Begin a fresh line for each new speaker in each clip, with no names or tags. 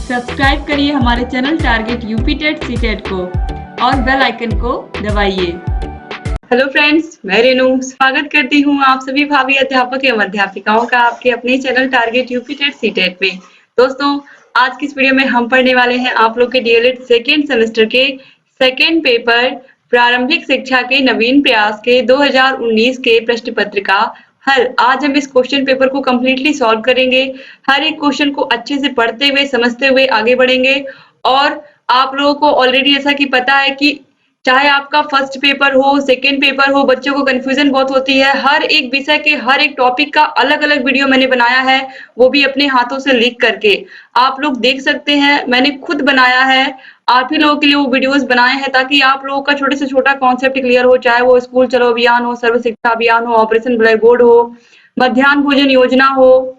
Subscribe करिए हमारे channel target UP TET CTET को और बेल आइकन को दबाइए।
हेलो फ्रेंड्स, मैं रेनू स्वागत करती हूँ आप सभी भावी अध्यापक एवं अध्यापिकाओं का आपके अपने channel target UP TET CTET में। दोस्तों, आज की इस वीडियो में हम पढ़ने वाले हैं आप लोग के डीएलएड सेकेंड सेमेस्टर के सेकेंड पेपर प्रारंभिक शिक्षा के नवीन प्रयास के 2019 के प्रश्न पत्र का हल। आज हम इस क्वेश्चन पेपर को कंप्लीटली सॉल्व करेंगे। हर एक क्वेश्चन को अच्छे से पढ़ते हुए समझते हुए आगे बढ़ेंगे। और आप लोगों को ऑलरेडी ऐसा कि पता है कि चाहे आपका फर्स्ट पेपर हो, सेकेंड पेपर हो, बच्चों को कंफ्यूजन बहुत होती है। हर एक विषय के हर एक टॉपिक का अलग अलग वीडियो मैंने बनाया है, वो भी अपने हाथों से लिख करके आप लोग देख सकते हैं। मैंने खुद बनाया है, आप ही लोगों के लिए वो वीडियोस बनाए हैं ताकि आप लोगों का छोटे से छोटा कॉन्सेप्ट क्लियर हो, चाहे वो स्कूल चलो अभियान हो, सर्व शिक्षा अभियान हो, ऑपरेशन ब्लैक बोर्ड हो, मध्याह्न भोजन योजना हो,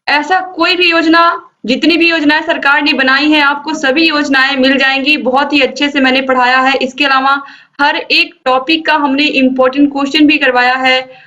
ऐसा कोई भी योजना, जितनी भी योजनाएं सरकार ने बनाई है आपको सभी योजनाएं मिल जाएंगी। बहुत ही अच्छे से मैंने पढ़ाया है। इसके अलावा हर एक टॉपिक का हमने इम्पोर्टेंट क्वेश्चन भी करवाया है।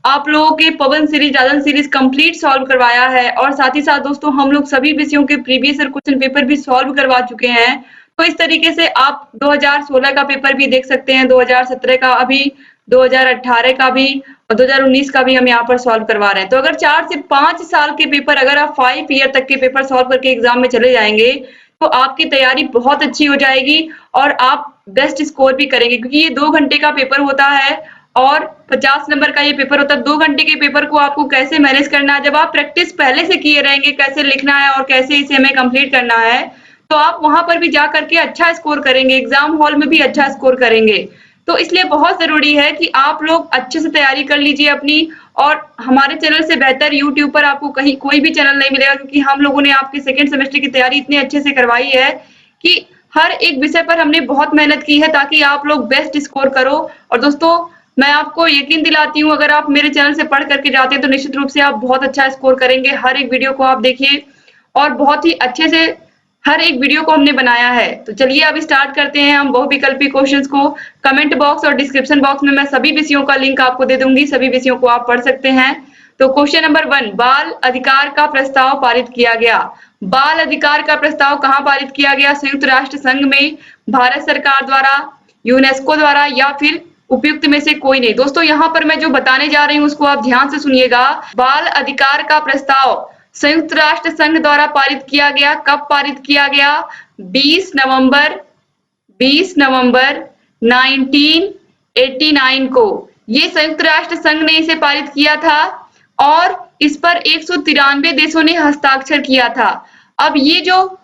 आप लोगों के पवन सीरीज दादन सीरीज कंप्लीट सॉल्व करवाया है। और साथ ही साथ दोस्तों हम लोग सभी विषयों के प्रीवियस ईयर क्वेश्चन पेपर भी सॉल्व करवा चुके हैं। तो इस तरीके से आप 2016 का पेपर भी देख सकते हैं, 2017 का, अभी 2018 का भी और 2019 का भी हम यहाँ पर सॉल्व करवा रहे हैं। तो अगर 4 से 5 साल के पेपर, अगर आप 5 ईयर तक के पेपर सॉल्व करके एग्जाम में चले जाएंगे तो आपकी तैयारी बहुत अच्छी हो जाएगी और आप बेस्ट स्कोर भी करेंगे। क्योंकि ये 2 घंटे का पेपर होता है और 50 नंबर का ये पेपर होता है। 2 घंटे के पेपर को आपको कैसे मैनेज करना है, जब आप प्रैक्टिस पहले से किए रहेंगे कैसे लिखना है और कैसे इसे हमें कंप्लीट करना है, तो आप वहां पर भी जा करके अच्छा स्कोर करेंगे, एग्जाम हॉल में भी अच्छा स्कोर करेंगे। तो इसलिए बहुत जरूरी है कि आप लोग अच्छे से तैयारी कर लीजिए अपनी। और हमारे चैनल से बेहतर यूट्यूब पर आपको कहीं कोई भी चैनल नहीं मिलेगा, क्योंकि हम लोगों ने आपके सेकेंड सेमेस्टर की तैयारी इतने अच्छे से करवाई है कि हर एक विषय पर हमने बहुत मेहनत की है ताकि आप लोग बेस्ट स्कोर करो। और दोस्तों, मैं आपको यकीन दिलाती हूँ, अगर आप मेरे चैनल से पढ़ करके जाते हैं तो निश्चित रूप से आप बहुत अच्छा स्कोर करेंगे। हर एक वीडियो को आप देखिए और बहुत ही अच्छे से हर एक वीडियो को हमने बनाया है। तो चलिए अब स्टार्ट करते हैं हम बहुविकल्पी क्वेश्चंस को। कमेंट बॉक्स और डिस्क्रिप्शन बॉक्स में मैं सभी विषयों का लिंक आपको दे दूंगी, सभी विषयों को आप पढ़ सकते हैं। तो क्वेश्चन नंबर 1, बाल अधिकार का प्रस्ताव पारित किया गया। बाल अधिकार का प्रस्ताव कहाँ पारित किया गया? संयुक्त राष्ट्र संघ में, भारत सरकार द्वारा, यूनेस्को द्वारा या फिर उपयुक्त में से कोई नहीं। दोस्तों, यहाँ पर मैं जो बताने जा रही हूँ उसको आप ध्यान से सुनिएगा। बाल अधिकार का प्रस्ताव संयुक्त राष्ट्र संघ द्वारा पारित किया गया। कब पारित किया गया? 20 नवंबर 1989 को ये संयुक्त राष्ट्र संघ ने इसे पारित किया था और इस पर 193 देशों ने हस्ताक्षर किया था। अब ये जो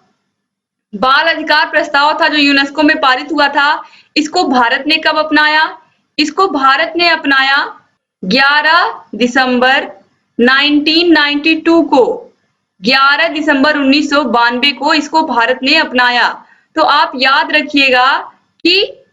बाल अधिकार प्रस्ताव था जो यूनेस्को में पारित हुआ था, इसको भारत ने कब अपनाया? इसको भारत ने अपनाया 11 दिसंबर 1992 को। 11 दिसंबर 1992 को इसको भारत ने अपनाया। तो आप याद रखिएगा कि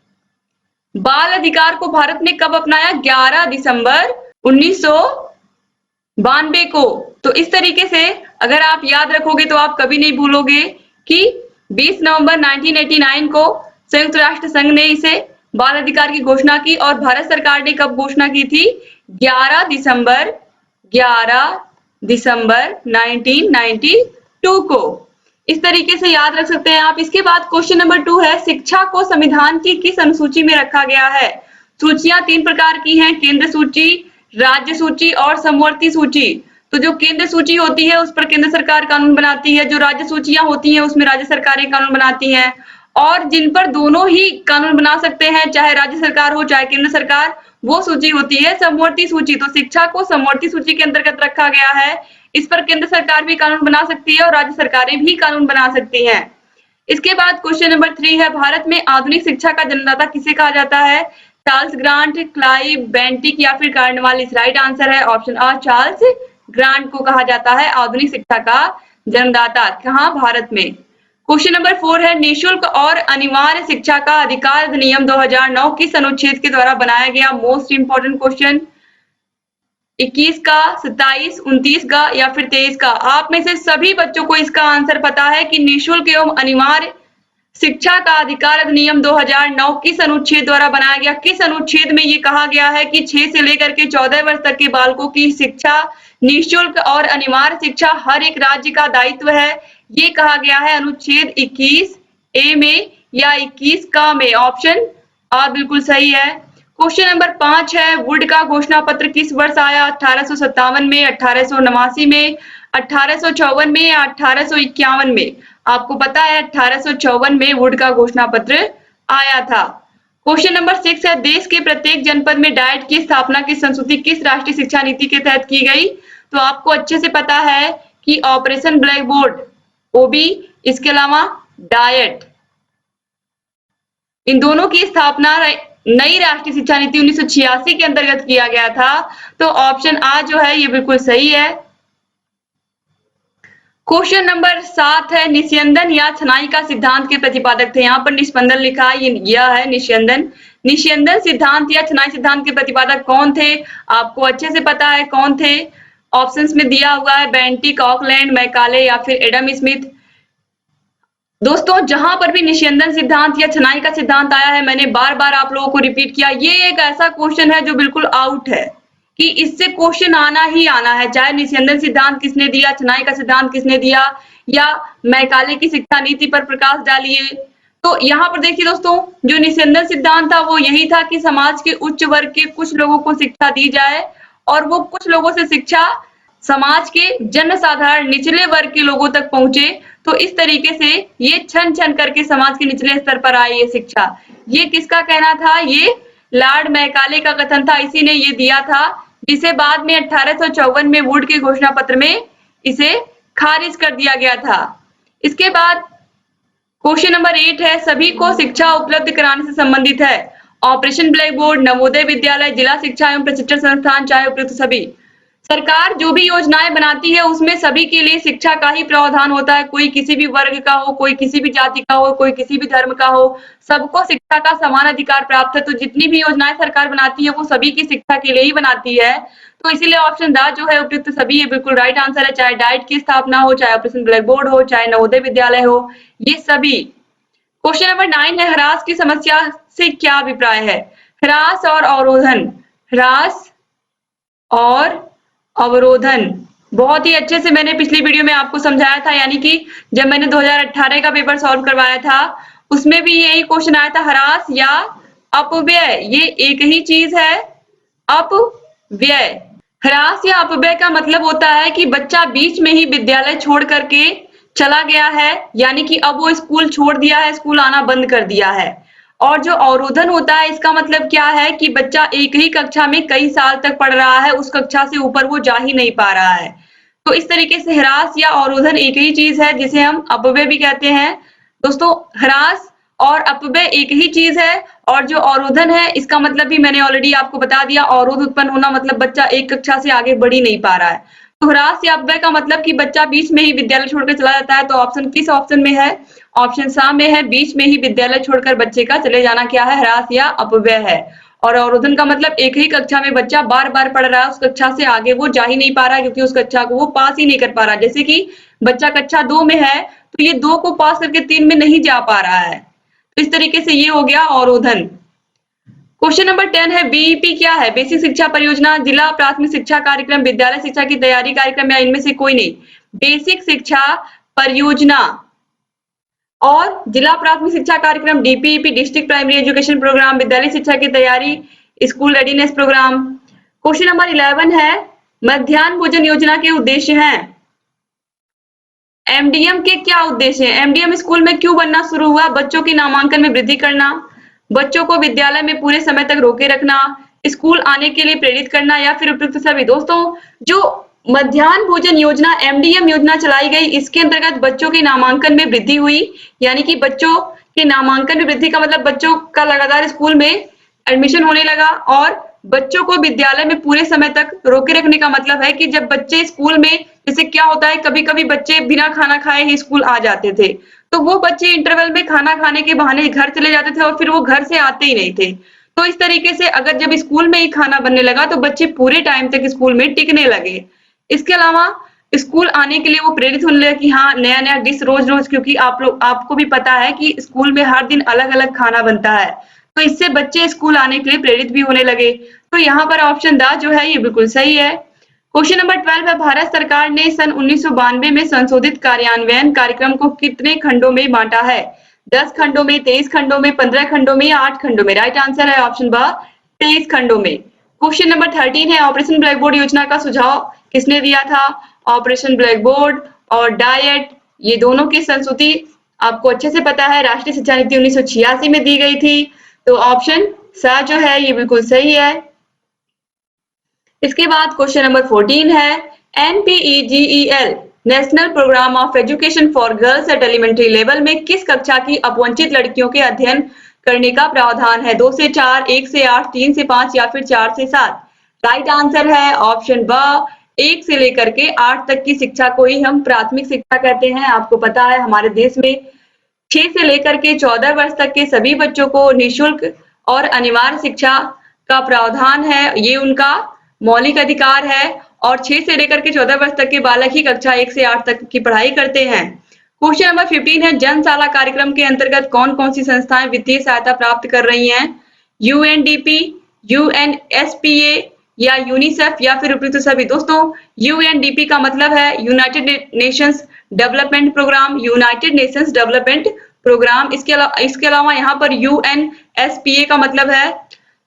बाल अधिकार को भारत ने कब अपनाया? 11 दिसंबर 1992 को। तो इस तरीके से अगर आप याद रखोगे तो आप कभी नहीं भूलोगे कि 20 नवंबर 1989 को संयुक्त राष्ट्र संघ ने इसे बाल अधिकार की घोषणा की और भारत सरकार ने कब घोषणा की थी? 11 दिसंबर 1992 को। इस तरीके से याद रख सकते हैं आप। इसके बाद क्वेश्चन नंबर 2 है, शिक्षा को संविधान की किस अनुसूची में रखा गया है? सूचियां 3 प्रकार की हैं, केंद्र सूची, राज्य सूची और समवर्ती सूची। तो जो केंद्र सूची होती है उस पर केंद्र सरकार कानून बनाती है, जो राज्य सूचियां होती हैं उसमें राज्य सरकारें कानून बनाती हैं। और जिन पर दोनों ही कानून बना सकते हैं, चाहे राज्य सरकार हो चाहे केंद्र सरकार, वो सूची होती है समवर्ती सूची। तो शिक्षा को समवर्ती सूची के अंतर्गत रखा गया है। इस पर केंद्र सरकार भी कानून बना सकती है और राज्य सरकारें भी कानून बना सकती हैं। इसके बाद क्वेश्चन नंबर 3 है, भारत में आधुनिक शिक्षा का जन्मदाता किसे कहा जाता है? चार्ल्स ग्रांट, क्लाइव बेंटिक या फिर कार्नवालिस? राइट आंसर है ऑप्शन आ, चार्ल्स ग्रांट को कहा जाता है आधुनिक शिक्षा का जन्मदाता। कहाँ? भारत में। क्वेश्चन नंबर 4 है, निःशुल्क और अनिवार्य शिक्षा का अधिकार अधिनियम 2009 किस अनुच्छेद के द्वारा बनाया गया? Most important question. 21 का, 27, 29 का या फिर 23 का? आप में से सभी बच्चों को इसका आंसर पता है कि निःशुल्क एवं अनिवार्य शिक्षा का अधिकार अधिनियम 2009 किस अनुच्छेद द्वारा बनाया गया? किस अनुच्छेद में ये कहा गया है कि 6 से लेकर के 14 वर्ष तक के बालकों की शिक्षा निःशुल्क और अनिवार्य शिक्षा हर एक राज्य का दायित्व है? ये कहा गया है अनुच्छेद 21 ए में या 21 का में। ऑप्शन आ बिल्कुल सही है। क्वेश्चन नंबर 5 है, वुड का घोषणा पत्र किस वर्ष आया? 1857 में, 1889 में, 1854 में या 1851 में? आपको पता है 1854 में वुड का घोषणा पत्र आया था। क्वेश्चन नंबर 6 है, देश के प्रत्येक जनपद में डाइट की स्थापना की संस्तुति किस राष्ट्रीय शिक्षा नीति के तहत की गई? तो आपको अच्छे से पता है कि ऑपरेशन ब्लैक बोर्ड, ओबी, इसके अलावा डाइट, इन दोनों की स्थापना नई राष्ट्रीय शिक्षा नीति 1986 के अंतर्गत किया गया था। तो ऑप्शन आ जो है ये बिल्कुल सही है। क्वेश्चन नंबर 7 है, निस्यंदन या छनाई का सिद्धांत के प्रतिपादक थे। यहाँ पर निस्पंदन लिखा है, यह है निस्यंदन। निस्यंदन सिद्धांत या छनाई सिद्धांत के प्रतिपादक कौन थे? आपको अच्छे से पता है कौन थे। ऑप्शंस में दिया हुआ है बेंटिक, ऑकलैंड, मैकाले या फिर एडम स्मिथ। दोस्तों, जहां पर भी निस्यंदन सिद्धांत या छनाई का सिद्धांत आया है, मैंने बार बार आप लोगों को रिपीट किया, ये एक ऐसा क्वेश्चन है जो बिल्कुल आउट है कि इससे क्वेश्चन आना ही आना है, चाहे निस्यंदन सिद्धांत किसने दिया, छनाई का सिद्धांत किसने दिया या मैकाले की शिक्षा नीति पर प्रकाश डालिए। तो यहाँ पर देखिए दोस्तों, जो निस्यंदन सिद्धांत था वो यही था कि समाज के उच्च वर्ग के कुछ लोगों को शिक्षा दी जाए और वो कुछ लोगों से शिक्षा समाज के जन साधारण निचले वर्ग के लोगों तक पहुंचे। तो इस तरीके से ये छन छन करके समाज के निचले स्तर पर आई ये शिक्षा। ये किसका कहना था? ये लॉर्ड मैकाले का कथन था, इसी ने ये दिया था, जिसे बाद में 1854 में वुड के घोषणा पत्र में इसे खारिज कर दिया गया था। इसके बाद क्वेश्चन नंबर 8 है, सभी को शिक्षा उपलब्ध कराने से संबंधित है। Operation black board, Navodaya Vidyalaya, जिला शिक्षा एवं प्रशिक्षण संस्थान, चाहे उपयुक्त सभी। सरकार जो भी योजनाएं बनाती है उसमें सभी के लिए शिक्षा का ही प्रावधान होता है। कोई किसी भी वर्ग का हो, कोई किसी भी जाति का हो, कोई किसी भी धर्म का हो, सबको शिक्षा का समान अधिकार प्राप्त है। तो जितनी भी योजनाएं सरकार बनाती है वो सभी की शिक्षा के लिए ही बनाती है। तो इसीलिए ऑप्शन द जो है उपयुक्त सभी, ये बिल्कुल राइट आंसर है। चाहे डाइट की स्थापना हो, चाहे ऑपरेशन ब्लैक बोर्ड हो, चाहे नवोदय विद्यालय हो, ये सभी। क्वेश्चन नंबर 9 है, ह्रास की समस्या से क्या अभिप्राय है? ह्रास और अवरोधन, ह्रास और अवरोधन बहुत ही अच्छे से मैंने पिछली वीडियो में आपको समझाया था, यानी कि जब मैंने 2018 का पेपर सॉल्व करवाया था उसमें भी यही क्वेश्चन आया था, ह्रास या अपव्यय, ये एक ही चीज है। अपव्यय, ह्रास या अपव्यय का मतलब होता है कि बच्चा बीच में ही विद्यालय छोड़ करके चला गया है, यानी कि अब वो स्कूल छोड़ दिया है, स्कूल आना बंद कर दिया है। और जो अवरोधन होता है, इसका मतलब क्या है कि बच्चा एक ही कक्षा में कई साल तक पढ़ रहा है, उस कक्षा से ऊपर वो जा ही नहीं पा रहा है। तो इस तरीके से ह्रास या अवरोधन एक ही चीज है, जिसे हम अपव्यय भी कहते हैं। दोस्तों, ह्रास और अपव्यय एक ही चीज है, और जो अवरोधन है इसका मतलब भी मैंने ऑलरेडी आपको बता दिया, अवरोध उत्पन्न होना मतलब बच्चा एक कक्षा से आगे बढ़ ही नहीं पा रहा है। तो ह्रास या अपव्यय का मतलब कि बच्चा बीच में ही विद्यालय छोड़कर चला जाता है। तो ऑप्शन किस ऑप्शन में है? ऑप्शन सा में है, बीच में ही विद्यालय छोड़कर बच्चे का चले जाना क्या है? ह्रास या अपव्यय है। और अवरोधन का मतलब एक ही कक्षा में बच्चा बार बार पढ़ रहा है, उस कक्षा से आगे वो जा ही नहीं पा रहा है, क्योंकि उस कक्षा को वो पास ही नहीं कर पा रहा। जैसे कि बच्चा कक्षा 2 में है तो ये 2 को पास करके 3 में नहीं जा पा रहा है। तो इस तरीके से ये हो गया अवरोधन। क्वेश्चन नंबर 10 है, बीईपी क्या है? बेसिक शिक्षा परियोजना, जिला प्राथमिक शिक्षा कार्यक्रम, विद्यालय शिक्षा की तैयारी कार्यक्रम या इनमें से कोई नहीं। बेसिक शिक्षा परियोजना और जिला प्राथमिक शिक्षा कार्यक्रम, DPEP, district primary education programme, विद्यालय शिक्षा की तैयारी, school readiness programme. Question number 11 है, मध्याह्न भोजन योजना के उद्देश्य हैं। एमडीएम के क्या उद्देश्य हैं? एमडीएम स्कूल में क्यों बनना शुरू हुआ? बच्चों के नामांकन में वृद्धि करना, बच्चों को विद्यालय में पूरे समय तक रोके रखना, स्कूल आने के लिए प्रेरित करना या फिर उपयुक्त सभी। दोस्तों, जो मध्याह्न भोजन योजना एमडीएम योजना चलाई गई, इसके अंतर्गत बच्चों के नामांकन में वृद्धि हुई, यानी कि बच्चों के नामांकन में वृद्धि का मतलब बच्चों का लगातार स्कूल में एडमिशन होने लगा, और बच्चों को विद्यालय में पूरे समय तक रोके रखने का मतलब है कि जब बच्चे स्कूल में, जैसे क्या होता है कभी कभी बच्चे बिना खाना खाए ही स्कूल आ जाते थे, तो वो बच्चे इंटरवल में खाना खाने के बहाने घर चले जाते थे और फिर वो घर से आते ही नहीं थे। तो इस तरीके से अगर जब स्कूल में ही खाना बनने लगा तो बच्चे पूरे टाइम तक स्कूल में टिकने लगे। इसके अलावा स्कूल आने के लिए वो प्रेरित होने लगे कि हाँ नया नया डिश रोज रोज, क्योंकि आपको भी पता है कि स्कूल में हर दिन अलग अलग खाना बनता है, तो इससे बच्चे स्कूल आने के लिए प्रेरित भी होने लगे। तो यहाँ पर ऑप्शन द जो है ये बिल्कुल सही है। क्वेश्चन नंबर 12 है, भारत सरकार ने सन 1992 में संशोधित कार्यान्वयन कार्यक्रम को कितने खंडों में बांटा है? 10 खंडों में, 23 खंडों में, 15 खंडों में या 8 खंडों में? राइट आंसर है ऑप्शन ब 23 खंडों में। क्वेश्चन नंबर 13 है, ऑपरेशन ब्लैक बोर्ड योजना का सुझाव किसने दिया था? ऑपरेशन ब्लैक बोर्ड और डाइट, ये दोनों की संस्तुति आपको अच्छे से पता है, राष्ट्रीय शिक्षा नीति 1986 में दी गई थी। तो ऑप्शन स जो है ये बिल्कुल सही है। इसके बाद क्वेश्चन नंबर 14 है, NPEGEL national programme of education for girls at elementary level में किस कक्षा की अपवंचित लड़कियों के अध्ययन करने का प्रावधान है? 2 से 4, 1 से 8, 3 से 5 या फिर 4 से 7? राइट आंसर है ऑप्शन ब 1 से लेकर के 8 तक की शिक्षा को ही हम प्राथमिक शिक्षा कहते हैं। आपको पता है हमारे देश में 6 से लेकर के 14 वर्ष तक के सभी बच्चों को निःशुल्क और अनिवार्य शिक्षा का प्रावधान है, ये उनका मौलिक अधिकार है और 6 से लेकर के 14 वर्ष तक के बालक ही कक्षा 1 से 8 तक की पढ़ाई करते हैं। क्वेश्चन नंबर 15 है, जनशाला कार्यक्रम के अंतर्गत कौन कौन सी संस्थाएं वित्तीय सहायता प्राप्त कर रही हैं? UNDP, UNSPA या यूनिसेफ या फिर उपयुक्त सभी? दोस्तों UNDP का मतलब है united nations development programme, united nations development programme. इसके अलावा यहाँ पर UNSPA का मतलब है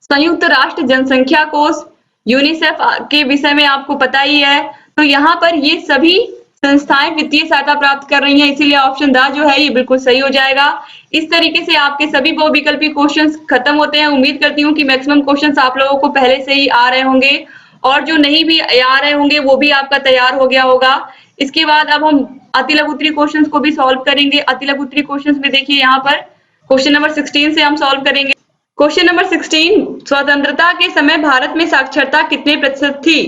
संयुक्त राष्ट्र जनसंख्या कोष। यूनिसेफ के विषय में आपको पता ही है। तो यहाँ पर ये सभी संस्थाएं वित्तीय सहायता प्राप्त कर रही हैं, इसीलिए ऑप्शन द जो है ये बिल्कुल सही हो जाएगा। इस तरीके से आपके सभी बहुविकल्पी क्वेश्चंस खत्म होते हैं। उम्मीद करती हूँ कि मैक्सिमम क्वेश्चंस आप लोगों को पहले से ही आ रहे होंगे और जो नहीं भी आ रहे होंगे वो भी आपका तैयार हो गया होगा। इसके बाद अब हम अति लघु उत्तरीय क्वेश्चंस को भी सॉल्व करेंगे। अति लघु उत्तरीय क्वेश्चंस में देखिए यहाँ पर क्वेश्चन नंबर 16 से हम सॉल्व करेंगे। क्वेश्चन नंबर 16, स्वतंत्रता के समय भारत में साक्षरता कितने प्रतिशत थी?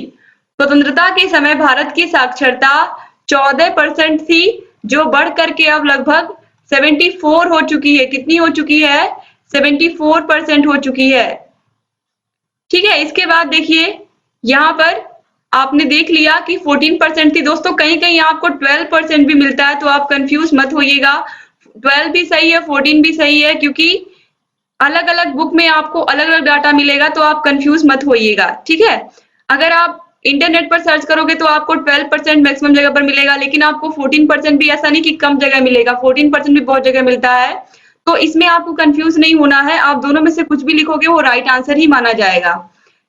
स्वतंत्रता के समय भारत की साक्षरता 14% थी, जो बढ़ करके अब लगभग 74 हो चुकी है। कितनी हो चुकी है? 74% हो चुकी है। ठीक है, इसके बाद देखिए यहाँ पर आपने देख लिया कि 14% थी। दोस्तों कहीं कहीं आपको 12% भी मिलता है, तो आप कंफ्यूज मत होइएगा। 12 भी सही है, 14 भी सही है, क्योंकि अलग अलग बुक में आपको अलग अलग डाटा मिलेगा, तो आप कंफ्यूज मत होइएगा। ठीक है, अगर आप इंटरनेट पर सर्च करोगे तो आपको 12% मैक्सिमम जगह पर मिलेगा, लेकिन आपको 14% भी ऐसा नहीं कि कम जगह मिलेगा, 14% भी बहुत जगह मिलता है। तो इसमें आपको कंफ्यूज नहीं होना है, आप दोनों में से कुछ भी लिखोगे वो राइट आंसर ही माना जाएगा।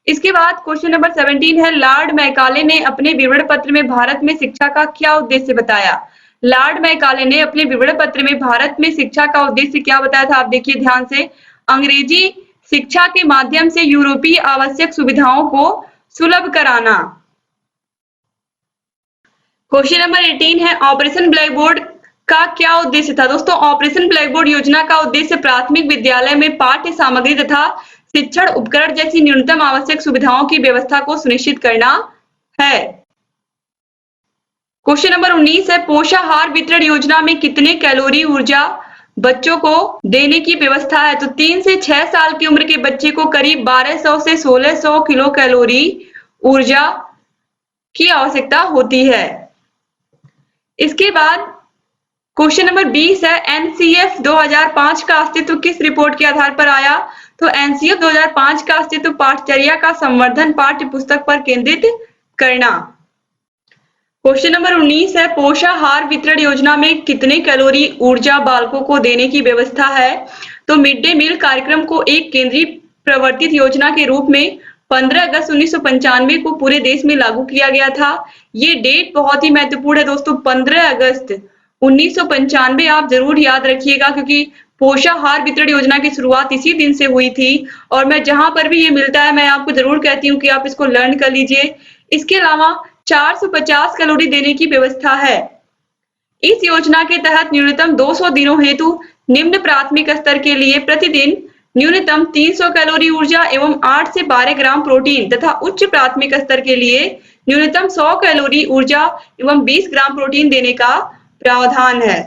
इसके बाद क्वेश्चन नंबर 17 है, लॉर्ड मैकाले ने अपने विवरण पत्र में भारत में शिक्षा का क्या उद्देश्य बताया? लॉर्ड मैकाले ने अपने विवरण पत्र में भारत में शिक्षा का उद्देश्य क्या बताया था? आप देखिए ध्यान से, अंग्रेजी शिक्षा के माध्यम से यूरोपीय आवश्यक सुविधाओं को सुलभ कराना। क्वेश्चन नंबर 18 है, ऑपरेशन ब्लैक बोर्ड का क्या उद्देश्य था? दोस्तों ऑपरेशन ब्लैक बोर्ड योजना का उद्देश्य प्राथमिक विद्यालय में पाठ्य सामग्री तथा शिक्षण उपकरण जैसी न्यूनतम आवश्यक सुविधाओं की व्यवस्था को सुनिश्चित करना है। क्वेश्चन नंबर 19 है, पोषाहार वितरण योजना में कितने कैलोरी ऊर्जा बच्चों को देने की व्यवस्था है? तो 3 से 6 साल की उम्र के बच्चे को करीब 1200 से 1600 किलो कैलोरी ऊर्जा की आवश्यकता होती है। इसके बाद क्वेश्चन नंबर 20 है, एनसीएफ 2005 का अस्तित्व किस रिपोर्ट के आधार पर आया? तो एनसीएफ 2005 का अस्तित्व पाठचर्या का संवर्धन पाठ्य पुस्तक पर केंद्रित करना। क्वेश्चन नंबर 19 है, पोषाहार वितरण योजना में कितने कैलोरी ऊर्जा बालकों को देने की व्यवस्था है? तो मिड डे मील कार्यक्रम को एक केंद्रीय प्रवर्तित योजना के रूप में 15 अगस्त 1995 को पूरे देश में लागू किया गया था। ये डेट बहुत ही महत्वपूर्ण है दोस्तों, 15 अगस्त 1995 आप जरूर याद रखिएगा, क्योंकि पोषाहार वितरण योजना की शुरुआत इसी दिन से हुई थी। और मैं जहां पर भी ये मिलता है मैं आपको जरूर कहती हूँ कि आप इसको लर्न कर लीजिए। इसके अलावा 450 कैलोरी देने की व्यवस्था है। इस योजना के तहत न्यूनतम 200 दिनों हेतु निम्न प्राथमिक स्तर के लिए प्रतिदिन न्यूनतम 300 कैलोरी ऊर्जा एवं 8 से 12 ग्राम प्रोटीन तथा उच्च प्राथमिक स्तर के लिए न्यूनतम 100 कैलोरी ऊर्जा एवं 20 ग्राम प्रोटीन देने का प्रावधान है।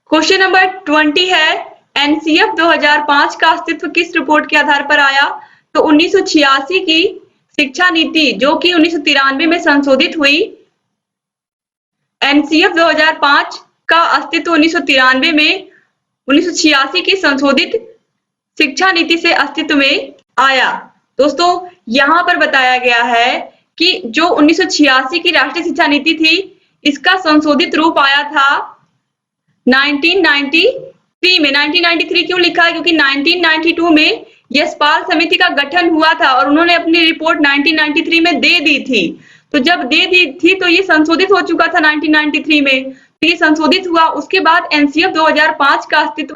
क्वेश्चन नंबर 20 है, एनसीएफ 2005 का अस्तित्व किस रिपोर्ट के आधार पर आया? तो 1986 की शिक्षा नीति जो कि 1993 में संशोधित हुई। एनसीएफ 2005 का अस्तित्व 1993 में 1986 की संशोधित शिक्षा नीति से अस्तित्व में आया। दोस्तों यहाँ पर बताया गया है कि जो 1986 की राष्ट्रीय शिक्षा नीति थी, इसका संशोधित रूप आया था 1993 में। 1993 क्यों लिखा है? क्योंकि 1992 में यशपाल समिति का गठन हुआ था और उन्होंने अपनी रिपोर्ट 1993 में दे दी थी। तो जब दे दी थी तो ये संशोधित हो चुका था 1993 में, तो ये संशोधित हुआ। उसके बाद एनसीएफ 2005 का अस्तित्व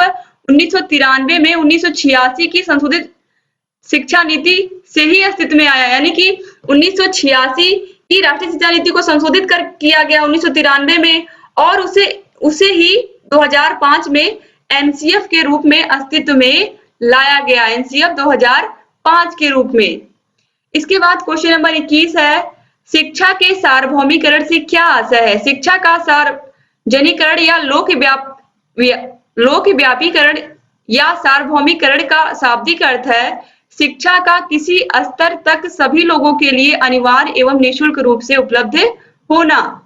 1993 में 1986 की संशोधित शिक्षा नीति से ही अस्तित्व में आया, यानी कि 1986 की राष्ट्रीय शिक्षा नीति को संशोधित कर किया गया 1993 में और उसे ही 2005 में एनसीएफ के रूप में अस्तित्व में लाया गया, एनसीएफ 2005 के रूप में। इसके बाद क्वेश्चन नंबर 21 है, शिक्षा के सार्वभौमिकरण से क्या आशय है? शिक्षा का सार्वजनिकरण या लोकव्यापीकरण या सार्वभौमिकरण का शाब्दिक अर्थ है शिक्षा का किसी स्तर तक सभी लोगों के लिए अनिवार्य एवं निःशुल्क रूप से उपलब्ध होना।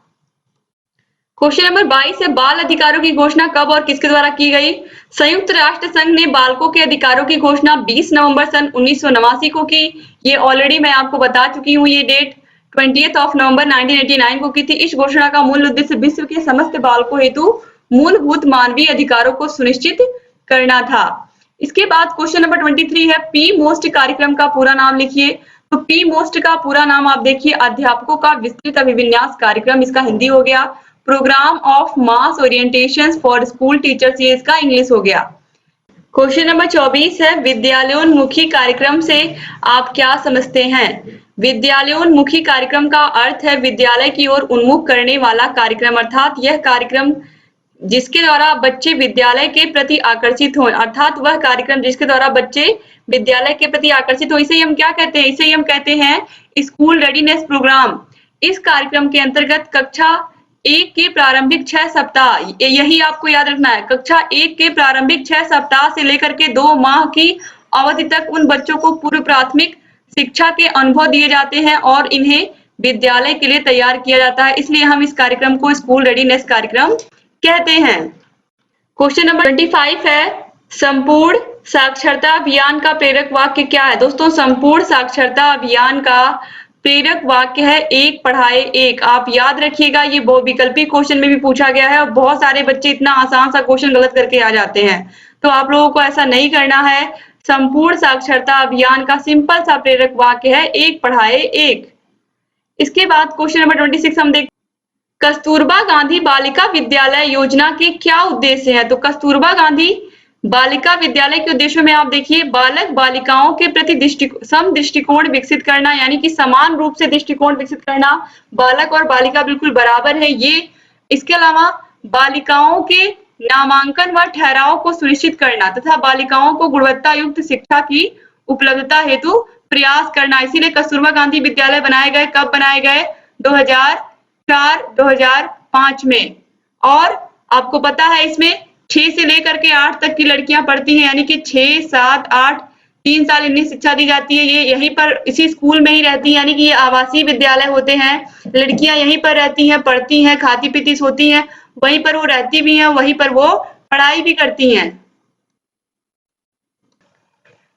क्वेश्चन नंबर 22 है, बाल अधिकारों की घोषणा कब और किसके द्वारा की गई? संयुक्त राष्ट्र संघ ने बालकों के अधिकारों की घोषणा 20 नवंबर सन 1989 को की। ये ऑलरेडी मैं आपको बता चुकी हूँ, ये डेट 20 नवंबर 1989 को की थी। इस घोषणा का मूल उद्देश्य विश्व के समस्त बालकों हेतु मूलभूत मानवीय अधिकारों को सुनिश्चित करना था। इसके बाद क्वेश्चन नंबर 23 है, पी मोस्ट कार्यक्रम का पूरा नाम लिखिए। तो पी मोस्ट का पूरा नाम आप देखिए, अध्यापकों का विस्तृत अभिविन्यास कार्यक्रम, इसका हिंदी हो गया। Programme of mass orientation for school teachers, ये इसका इंग्लिश हो गया। क्वेश्चन नंबर 24 है, विद्यालयोन्मुखी कार्यक्रम से आप क्या समझते हैं? विद्यालयोन्मुखी कार्यक्रम का अर्थ है विद्यालय की ओर उन्मुख करने वाला कार्यक्रम, अर्थात यह कार्यक्रम जिसके द्वारा बच्चे विद्यालय के प्रति आकर्षित हों, अर्थात वह कार्यक्रम जिसके द्वारा बच्चे विद्यालय के प्रति आकर्षित हो, इसे हम क्या कहते हैं? इसे हम कहते हैं स्कूल रेडीनेस प्रोग्राम। इस कार्यक्रम के अंतर्गत कक्षा 1 के प्रारंभिक 6 सप्ताह, यही आपको याद रखना है, कक्षा 1 के प्रारंभिक 6 सप्ताह से लेकर के 2 माह की अवधि तक उन बच्चों को पूर्व प्राथमिक शिक्षा के अनुभव दिए जाते हैं और इन्हें विद्यालय के लिए तैयार किया जाता है, इसलिए हम इस कार्यक्रम को स्कूल रेडीनेस कार्यक्रम कहते हैं। क्वेश्चन नंबर 25 है, संपूर्ण साक्षरता अभियान का प्रेरक वाक्य क्या है? दोस्तों, संपूर्ण साक्षरता अभियान का प्रेरक वाक्य है एक पढ़ाए एक। आप याद रखिएगा, ये बहुविकल्पी क्वेश्चन में भी पूछा गया है और बहुत सारे बच्चे इतना आसान सा क्वेश्चन गलत करके आ जाते हैं, तो आप लोगों को ऐसा नहीं करना है। संपूर्ण साक्षरता अभियान का सिंपल सा प्रेरक वाक्य है एक पढ़ाए एक। इसके बाद क्वेश्चन नंबर 26 हम देखते, कस्तूरबा गांधी बालिका विद्यालय योजना के क्या उद्देश्य हैं? तो कस्तूरबा गांधी बालिका विद्यालय के उद्देश्यों में आप देखिए, बालक बालिकाओं के प्रति सम दृष्टिकोण विकसित करना, यानी कि समान रूप से दृष्टिकोण विकसित करना, बालक और बालिका बिल्कुल बराबर है ये। इसके अलावा बालिकाओं के नामांकन व ठहराव को सुनिश्चित करना तथा बालिकाओं को गुणवत्ता युक्त शिक्षा की उपलब्धता हेतु प्रयास करना। इसीलिए कस्तूरबा गांधी विद्यालय बनाए गए। कब बनाए गए? 2004-2005 में। और आपको पता है इसमें 6 से लेकर के 8 तक की लड़कियां पढ़ती हैं, यानी कि 6, 7, 8 3 साल इन्हें शिक्षा दी जाती है। ये यहीं पर इसी स्कूल में ही रहती हैं, यानी कि ये आवासीय विद्यालय होते हैं। लड़कियां यहीं पर रहती हैं, पढ़ती हैं, खाती पीती सोती हैं, वहीं पर वो रहती भी हैं, वहीं पर वो पढ़ाई भी करती हैं।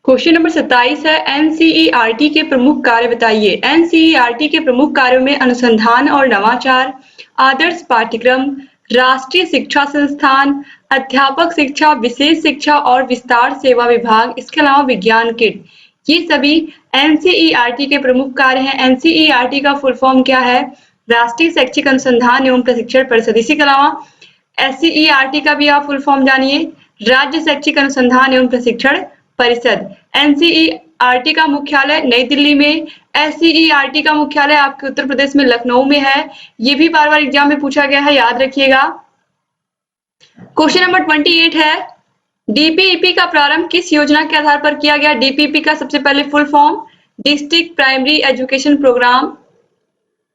क्वेश्चन नंबर 27 है, एनसीईआरटी के प्रमुख कार्य बताइए। एनसीईआरटी के प्रमुख कार्यों में अनुसंधान और नवाचार, आदर्श पाठ्यक्रम, राष्ट्रीय शिक्षा संस्थान, अध्यापक शिक्षा, विशेष शिक्षा और विस्तार सेवा विभाग, इसके अलावा विज्ञान किट, ये सभी एनसीईआरटी के प्रमुख कार्य हैं। एनसीईआरटी का फुल फॉर्म क्या है? राष्ट्रीय शैक्षिक अनुसंधान एवं प्रशिक्षण परिषद। इसी के अलावा एससीईआरटी का भी आप फुल फॉर्म जानिए, राज्य शैक्षिक अनुसंधान एवं प्रशिक्षण परिषद। एनसीईआरटी का मुख्यालय नई दिल्ली में, एससीईआरटी का मुख्यालय आपके उत्तर प्रदेश में लखनऊ में है। ये भी बार बार एग्जाम में पूछा गया है, याद रखिएगा। क्वेश्चन नंबर 28 है, डीपीईपी का प्रारंभ किस योजना के आधार पर किया गया? डीपीईपी का सबसे पहले full form district primary education programme,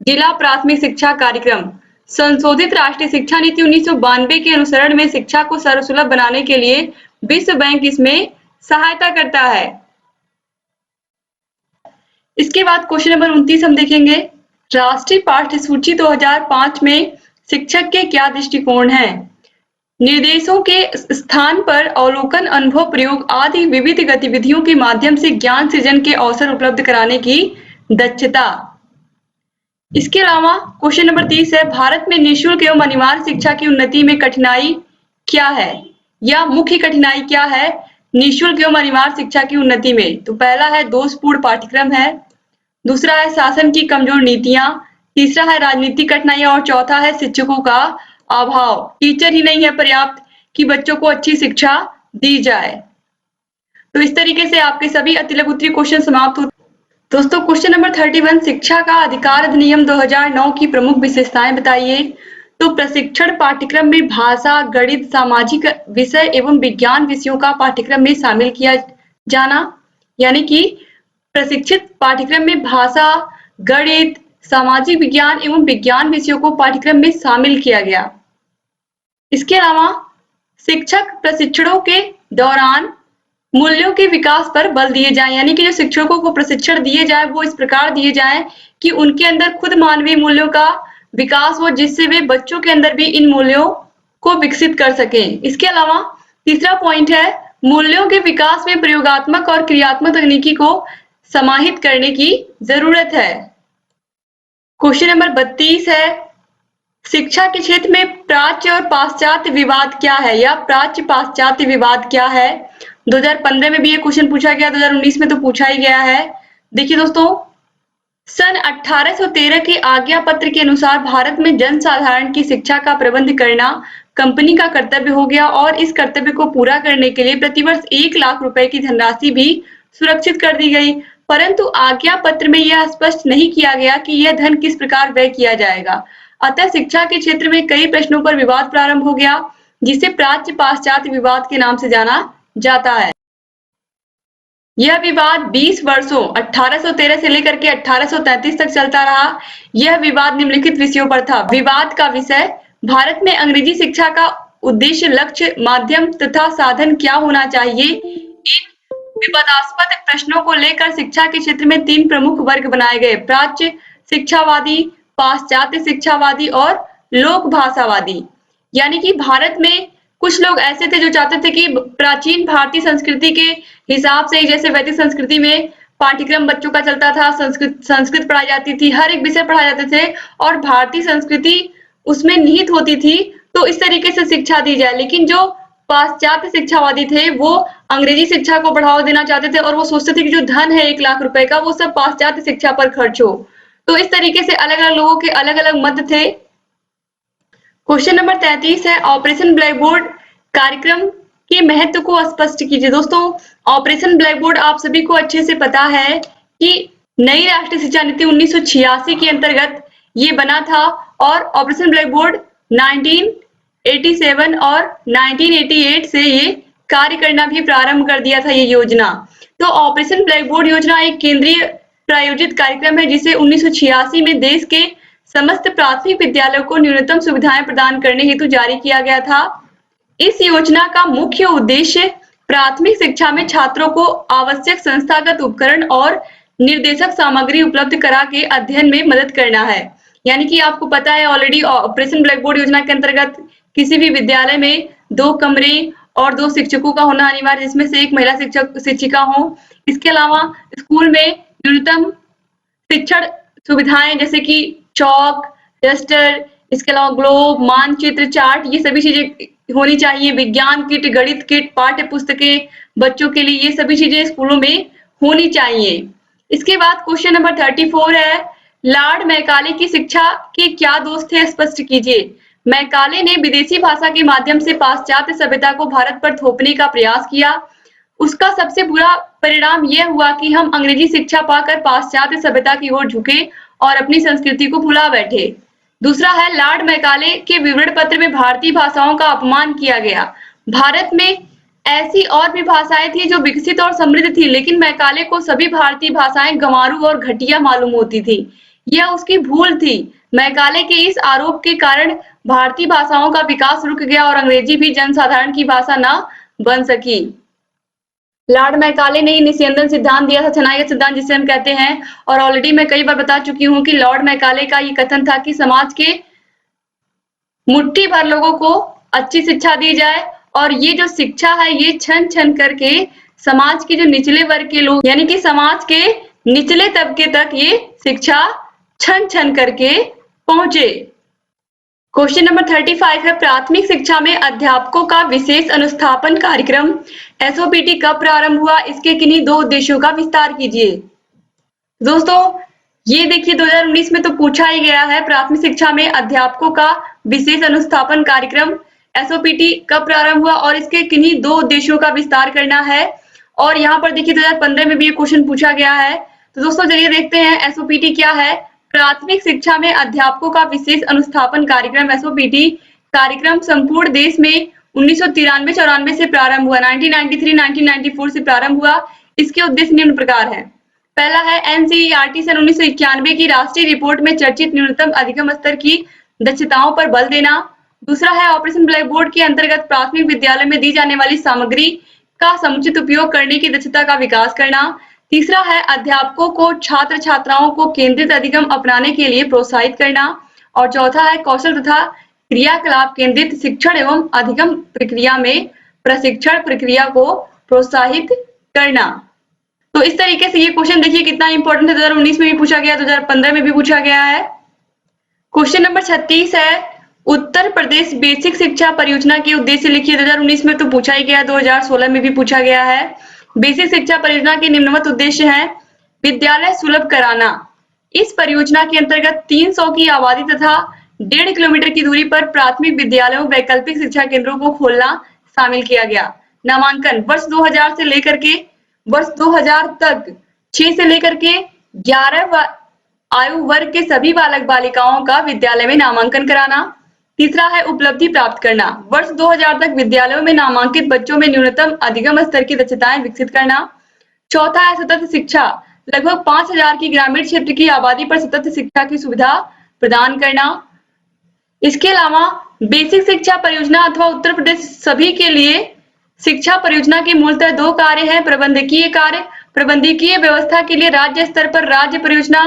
जिला प्राथमिक शिक्षा कार्यक्रम। संशोधित राष्ट्रीय शिक्षा नीति 1992 के अनुसरण में शिक्षा को सर्वसुलभ बनाने के लिए विश्व बैंक इसमें सहायता करता है। इसके बाद क्वेश्चन नंबर 29 हम देखेंगे, राष्ट्रीय पाठ्य सूची 2005 में शिक्षक के क्या दृष्टिकोण हैं? निर्देशों के स्थान पर अवलोकन, अनुभव, प्रयोग आदि विविध गतिविधियों के माध्यम से ज्ञान सृजन के अवसर उपलब्ध कराने की दक्षता। इसके अलावा क्वेश्चन नंबर 30 है, भारत में निःशुल्क एवं अनिवार्य शिक्षा की उन्नति में कठिनाई क्या है, या मुख्य कठिनाई क्या है निःशुल्क एवं अनिवार्य शिक्षा की उन्नति में? तो पहला है दोषपूर्ण पाठ्यक्रम है, दूसरा है शासन की कमजोर नीतियां, तीसरा है राजनीतिक कठिनाइयां और चौथा है शिक्षकों का अभाव। टीचर ही नहीं है पर्याप्त कि बच्चों को अच्छी शिक्षा दी जाए। तो इस तरीके से आपके सभी अतिलघु उत्तरीय क्वेश्चन समाप्त होते। दोस्तों क्वेश्चन नंबर 31, शिक्षा का अधिकार अधिनियम 2009 की प्रमुख विशेषताएं बताइए। तो प्रशिक्षण पाठ्यक्रम में भाषा, गणित, सामाजिक विषय एवं विज्ञान विषयों का पाठ्यक्रम में शामिल किया जाना, यानी कि प्रशिक्षित पाठ्यक्रम में भाषा, गणित, सामाजिक विज्ञान एवं विज्ञान विषयों को पाठ्यक्रम में शामिल किया गया। इसके अलावा शिक्षक प्रशिक्षणों के दौरान मूल्यों के विकास पर बल दिए जाए, यानी कि जो शिक्षकों को प्रशिक्षण दिए जाए वो इस प्रकार दिए जाए कि उनके अंदर खुद मानवीय मूल्यों का विकास हो, जिससे वे बच्चों के अंदर भी इन मूल्यों को विकसित कर सकें। इसके अलावा तीसरा पॉइंट है, मूल्यों के विकास में प्रयोगात्मक और क्रियात्मक तकनीकी को समाहित करने की जरूरत है। क्वेश्चन नंबर 32 है, शिक्षा के क्षेत्र में प्राच्य और पाश्चात्य विवाद क्या है, या प्राच्य पाश्चात्य विवाद क्या है? 2015 में भी ये क्वेश्चन पूछा गया, 2019 में तो पूछा ही गया है। देखिए दोस्तों, सन 1813 के आज्ञा पत्र के अनुसार भारत में जनसाधारण की शिक्षा का प्रबंध करना कंपनी का कर्तव्य हो गया और इस कर्तव्य को पूरा करने के लिए प्रतिवर्ष 1 लाख रुपए की धनराशि भी सुरक्षित कर दी गई। परंतु आज्ञा पत्र में यह स्पष्ट नहीं किया गया कि यह धन किस प्रकार व्यय किया जाएगा। अतः शिक्षा के क्षेत्र में कई प्रश्नों पर विवाद प्रारंभ हो गया, जिसे प्राच्य पाश्चात्य विवाद के नाम से जाना जाता है। यह विवाद 20 वर्षों 1813 से लेकर के 1833 तक चलता रहा। यह विवाद निम्नलिखित विषयों पर था। विवाद का विषय, भारत में अंग्रेजी शिक्षा का उद्देश्य, लक्ष्य, माध्यम तथा साधन क्या होना चाहिए। इन विवादास्पद प्रश्नों को लेकर शिक्षा के क्षेत्र में 3 प्रमुख वर्ग बनाए गए, प्राच्य शिक्षावादी, पाश्चात्य शिक्षावादी और लोक भाषावादी। यानी कि भारत में कुछ लोग ऐसे थे जो चाहते थे कि प्राचीन भारतीय संस्कृति के हिसाब से, जैसे वैदिक संस्कृति में पाठ्यक्रम बच्चों का चलता था, संस्कृत पढ़ाई जाती थी, हर एक विषय पढ़ाए जाते थे और भारतीय संस्कृति उसमें निहित होती थी, तो इस तरीके से शिक्षा दी जाए। लेकिन जो पाश्चात्य शिक्षावादी थे वो अंग्रेजी शिक्षा को बढ़ावा देना चाहते थे और वो सोचते थे कि जो धन है 1 लाख रुपए का वो सब पाश्चात्य शिक्षा पर खर्च हो। तो इस तरीके से अलग अलग लोगों के अलग अलग मत थे। क्वेश्चन नंबर 33 है, ऑपरेशन ब्लैक बोर्ड कार्यक्रम के महत्व को स्पष्ट कीजिए। दोस्तों ऑपरेशन ब्लैक बोर्ड आप सभी को अच्छे से पता है कि नई राष्ट्रीय शिक्षा नीति 1986 के अंतर्गत ये बना था और ऑपरेशन ब्लैक बोर्ड 1987 और 1988 से ये कार्य करना भी प्रारंभ कर दिया था ये योजना। तो ऑपरेशन ब्लैक बोर्ड योजना एक केंद्रीय प्रायोजित कार्यक्रम है जिसे 1986 में देश के समस्त प्राथमिक विद्यालयों को न्यूनतम सुविधाएं प्रदान करने हेतु जारी किया गया था। इस योजना का मुख्य उद्देश्य प्राथमिक शिक्षा में छात्रों को आवश्यक संस्थागत उपकरण और निर्देशक सामग्री उपलब्ध करा के अध्ययन में मदद करना है। यानी कि आपको पता है ऑलरेडी ऑपरेशन ब्लैक बोर्ड योजना के अंतर्गत किसी भी विद्यालय में 2 कमरे और 2 शिक्षकों का होना अनिवार्य, जिसमें से एक महिला शिक्षिका हो। इसके अलावा स्कूल में न्यूनतम शिक्षण सुविधाएं जैसे कि चौक, डस्टर, इसके अलावा ग्लोब, मानचित्र, चार्ट, ये सभी चीजें होनी चाहिए। विज्ञान किट, गणित किट, पाठ्य पुस्तकें बच्चों के लिए, ये सभी चीजें स्कूलों में होनी चाहिए। इसके बाद क्वेश्चन नंबर 34 है, लॉर्ड मैकाले की शिक्षा के क्या दोष थे, स्पष्ट कीजिए। मैकाले ने विदेशी भाषा के माध्यम से पाश्चात्य सभ्यता को भारत पर थोपने का प्रयास किया। उसका सबसे बुरा परिणाम यह हुआ कि हम अंग्रेजी शिक्षा पाकर पाश्चात्य सभ्यता की ओर झुके और अपनी संस्कृति को भुला बैठे। दूसरा है, लॉर्ड मैकाले के विवरण पत्र में भारतीय भाषाओं का अपमान किया गया। भारत में ऐसी और भी भाषाएं थी जो विकसित और समृद्ध थी, लेकिन मैकाले को सभी भारतीय भाषाएं गंवारू और घटिया मालूम होती थी। यह उसकी भूल थी। मैकाले के इस आरोप के कारण भारतीय भाषाओं का विकास रुक गया और अंग्रेजी भी जनसाधारण की भाषा न बन सकी। लॉर्ड मैकाले ने निस्यंदन सिद्धांत दिया था, छनाई सिद्धांत जिसे हम कहते हैं, और ऑलरेडी मैं कई बार बता चुकी हूँ कि लॉर्ड मैकाले का ये कथन था कि समाज के मुट्ठी भर लोगों को अच्छी शिक्षा दी जाए और ये जो शिक्षा है ये छन छन करके समाज के जो निचले वर्ग के लोग यानी कि समाज के निचले तबके तक ये शिक्षा छन छन करके पहुंचे। क्वेश्चन नंबर 35 है, प्राथमिक शिक्षा में अध्यापकों का विशेष अनुस्थापन कार्यक्रम एसओपीटी कब प्रारंभ हुआ? इसके किन्हीं दो उद्देश्यों का विस्तार कीजिए। दोस्तों ये देखिए 2019 में तो पूछा ही गया है, प्राथमिक शिक्षा में अध्यापकों का विशेष अनुस्थापन कार्यक्रम एसओपीटी कब प्रारंभ हुआ और इसके किन्हीं दो उद्देश्यों का विस्तार करना है। और यहाँ पर देखिए 2015 में भी ये क्वेश्चन पूछा गया है। तो दोस्तों चलिए देखते हैं एसओपीटी क्या है। प्राथमिक शिक्षा में अध्यापकों का विशेष अनुस्थापन कार्यक्रम एसओपीटी कार्यक्रम संपूर्ण देश में 1993-94 से प्रारंभ हुआ। 1993-1994 से प्रारंभ हुआ। इसके उद्देश्य निम्न प्रकार है। पहला है एनसीईआरटी सन 1991 की राष्ट्रीय रिपोर्ट में चर्चित न्यूनतम अधिगम स्तर की दक्षताओं पर बल देना। दूसरा है ऑपरेशन ब्लैक बोर्ड के अंतर्गत प्राथमिक विद्यालय में दी जाने वाली सामग्री का समुचित उपयोग करने की दक्षता का विकास करना। तीसरा है अध्यापकों को छात्र छात्राओं को केंद्रित अधिगम अपनाने के लिए प्रोत्साहित करना। और चौथा है कौशल तथा क्रियाकलाप केंद्रित शिक्षण एवं अधिगम प्रक्रिया में प्रशिक्षण प्रक्रिया को प्रोत्साहित करना। तो इस तरीके से ये क्वेश्चन देखिए कितना इंपॉर्टेंट है। 2019 में भी पूछा गया, 2015 में भी पूछा गया है। क्वेश्चन नंबर 36 है, उत्तर प्रदेश बेसिक शिक्षा परियोजना के उद्देश्य लिखिए। 2019 में तो पूछा ही गया, 2016 में भी पूछा गया है। बेसिक शिक्षा परियोजना के निम्नवत उद्देश्य हैं, विद्यालय सुलभ कराना। इस परियोजना के अंतर्गत 300 की आबादी तथा 1.5 किलोमीटर की दूरी पर प्राथमिक विद्यालयों वैकल्पिक शिक्षा केंद्रों को खोलना शामिल किया गया। नामांकन वर्ष 2000 से लेकर के वर्ष 2000 तक 6 से लेकर के 11 आयु वर्ग के सभी बालक बालिकाओं का विद्यालय में नामांकन कराना। तीसरा है उपलब्धि प्राप्त करना, वर्ष 2000 तक विद्यालयों में नामांकित बच्चों में न्यूनतम अधिगम स्तर की दक्षताएं विकसित करना। चौथा है सतत शिक्षा, लगभग 5000 की ग्रामीण क्षेत्र की आबादी पर सतत शिक्षा की सुविधा प्रदान करना। इसके अलावा बेसिक शिक्षा परियोजना अथवा उत्तर प्रदेश सभी के लिए शिक्षा परियोजना के मूलतः दो कार्य हैं, प्रबंधकीय कार्य, प्रबंधकीय व्यवस्था के लिए राज्य स्तर पर राज्य परियोजना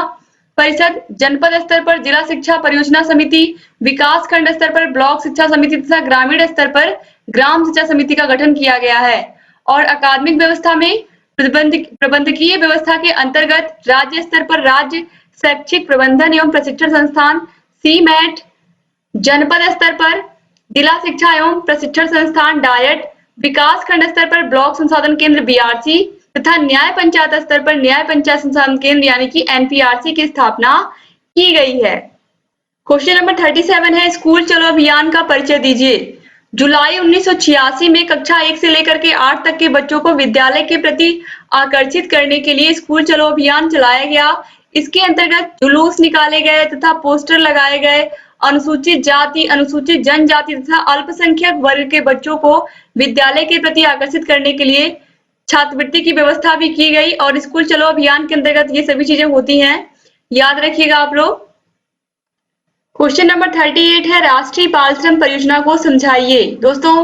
परिषद, जनपद स्तर पर जिला शिक्षा परियोजना समिति, विकास खंड स्तर पर ब्लॉक शिक्षा समिति तथा ग्रामीण स्तर पर ग्राम शिक्षा समिति का गठन किया गया है। और अकादमिक व्यवस्था में प्रबंधकीय व्यवस्था के अंतर्गत राज्य स्तर पर राज्य शैक्षिक प्रबंधन एवं प्रशिक्षण संस्थान सीमैट, जनपद स्तर पर जिला शिक्षा एवं प्रशिक्षण संस्थान डायट, विकास खंड स्तर पर ब्लॉक संसाधन केंद्र बीआरसी तथा न्याय पंचायत स्तर पर न्याय पंचायत संसाधन केंद्र यानी कि एनपीआरसी की स्थापना की गई है। क्वेश्चन नंबर 37 है, स्कूल चलो अभियान का परिचय दीजिए। जुलाई 1986 में कक्षा 1 से लेकर के 8 तक के बच्चों को विद्यालय के प्रति आकर्षित करने के लिए स्कूल चलो अभियान चलाया गया। इसके अंतर्गत जुलूस निकाले गए तथा पोस्टर लगाए गए। अनुसूचित जाति, अनुसूचित जनजाति तथा अल्पसंख्यक वर्ग के बच्चों को विद्यालय के प्रति आकर्षित करने के लिए छात्रवृत्ति की व्यवस्था भी की गई। और स्कूल चलो अभियान के अंतर्गत ये सभी चीजें होती हैं, याद रखिएगा आप लोग। क्वेश्चन नंबर 38 है, राष्ट्रीय बाल श्रम परियोजना को समझाइए। दोस्तों